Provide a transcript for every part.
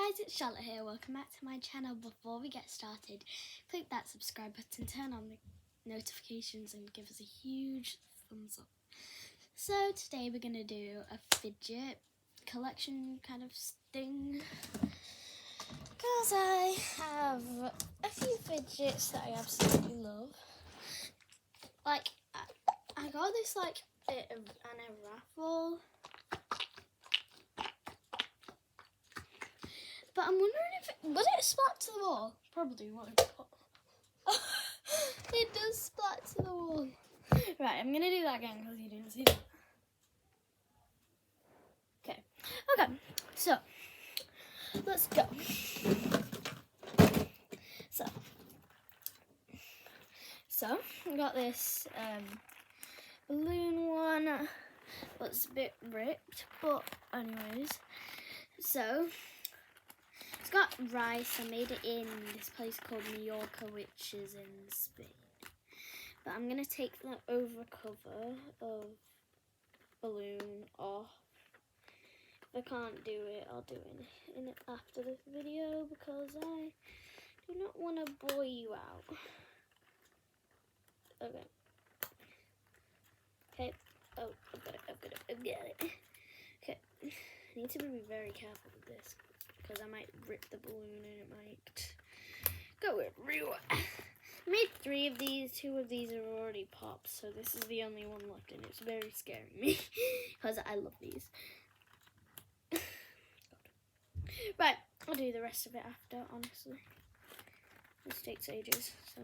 guys, it's Charlotte here. Welcome back to my channel. Before we get started, click that subscribe button, turn on the notifications and give us a huge thumbs up. So today we're going to do a fidget collection kind of thing. Because I have a few fidgets that I absolutely love. Like, I got this like bit of a raffle. But I'm wondering if would it splat to the wall? Probably won't. It does splat to the wall. Right, I'm gonna do that again because you didn't see that. Okay. So let's go. So I got this balloon one. It's a bit ripped, but anyways. So it's got rice. I made it in this place called Mallorca, which is in Spain. But I'm going to take the over cover of balloon off. If I can't do it, I'll do it in after this video because I do not want to bore you out. Okay. Oh, I've got it. Okay. I need to be very careful with this, because I might rip the balloon and it might go everywhere. I made 3 of these. 2 of these are already popped, so this is the only one left, and it's very scaring me because I love these. Right, I'll do the rest of it after, honestly. This takes ages, so.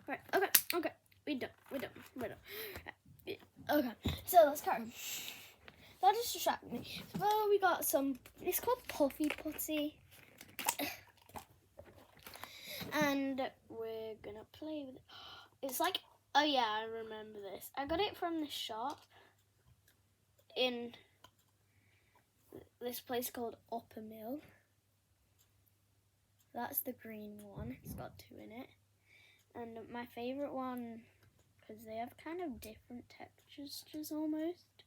Right, okay. We're done. Right. Okay, so let's carry on. That just distracted me. Well, we got some, it's called Puffy Putty. And we're gonna play with it. It's like, oh yeah, I remember this. I got it from the shop in this place called Upper Mill. That's the green one. It's got 2 in it. And my favourite one, because they have kind of different textures almost.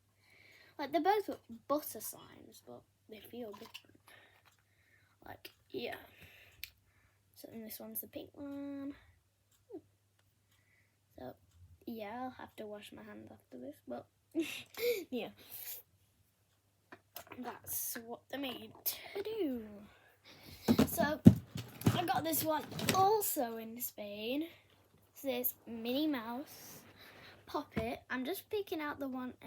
Like, they're both butter slimes, but they feel different. Like, yeah. So, and this one's the pink one. So, yeah, I'll have to wash my hands after this, but, yeah. That's what they're made to do. So, I got this one also in Spain. It's this Minnie Mouse puppet. I'm just picking out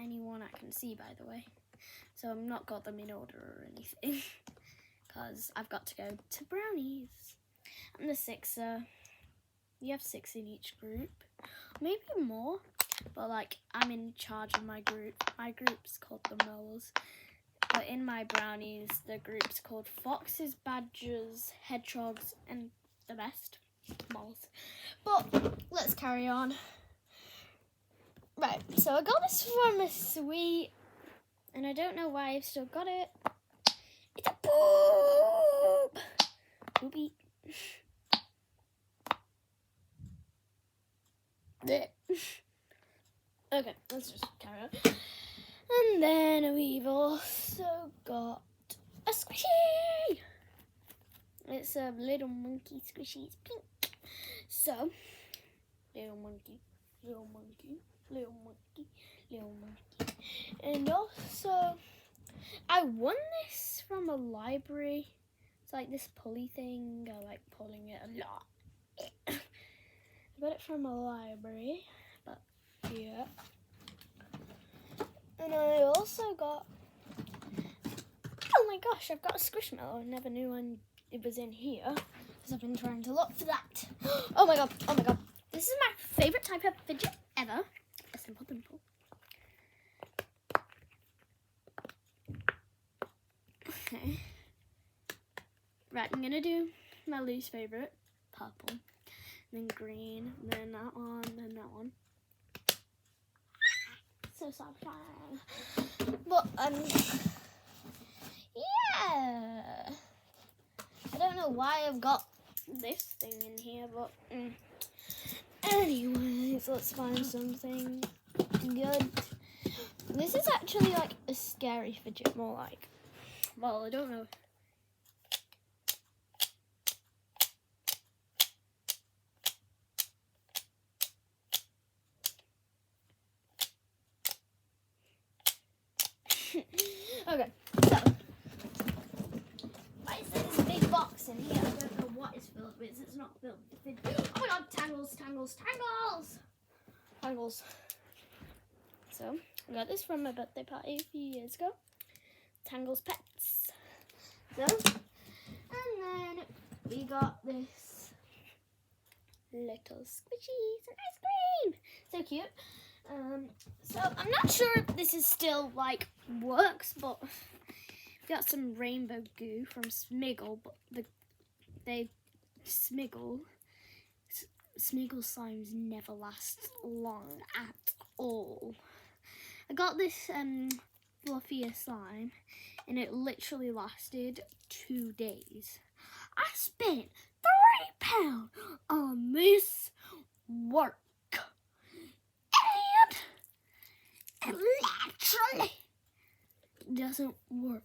any one I can see, by the way. So I've not got them in order or anything, because I've got to go to brownies. I'm the 6er. You have 6 in each group, maybe more, but like I'm in charge of my group. My group's called the Moles. But in my brownies, the group's called Foxes, Badgers, Hedgehogs, and the best, Moles. But let's carry on. Right, so I got this from a sweet, and I don't know why I've still got it. It's a poop! Poopy. Okay, let's just carry on. And then we've also got a squishy. It's a little monkey squishy. It's pink. So, little monkey. And also, I won this from a library. It's like this pulley thing. I like pulling it a lot. I got it from a library, but yeah. And I also got, oh my gosh, I've got a Squishmallow. I never knew it was in here, because I've been trying to look for that. Oh my god. This is my favourite type of fidget ever. A simple dimple. Okay. Right, I'm going to do my least favourite, purple. Then green, then that one, then that one. So satisfying. But yeah. I don't know why I've got this thing in here, but anyways, let's find something good. This is actually like a scary fidget, more like. Well, I don't know. Okay, so why is there this big box in here? I don't know what it's filled with. It's not filled with fidget. Oh my god, tangles, tangles, tangles! Tangles. So, I got this from my birthday party a few years ago. Tangles Pets. So, and then we got this little squishies and ice cream. So cute. So I'm not sure if this is still like works, but we got some rainbow goo from Smiggle, but Smiggle slimes never last long at all. I got this fluffier slime, and it literally lasted 2 days. I spent £3 on this work, and it literally doesn't work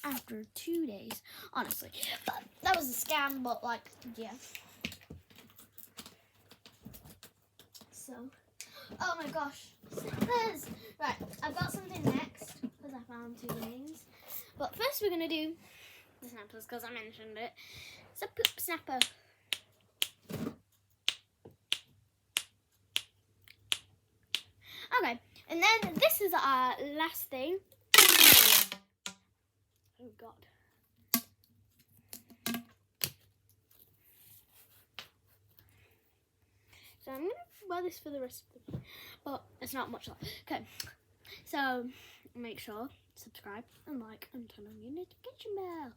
after 2 days, honestly. But that was a scam, but like, yeah. So, oh my gosh, snappers! Right, I've got something next, because I found 2 things. But first we're going to do the snappers, because I mentioned it. It's a poop snapper. Okay, and then this is our last thing. Oh god. So I'm going to wear this for the rest of the day, but it's not much left. Okay, so make sure, subscribe and like and turn on your notification bell.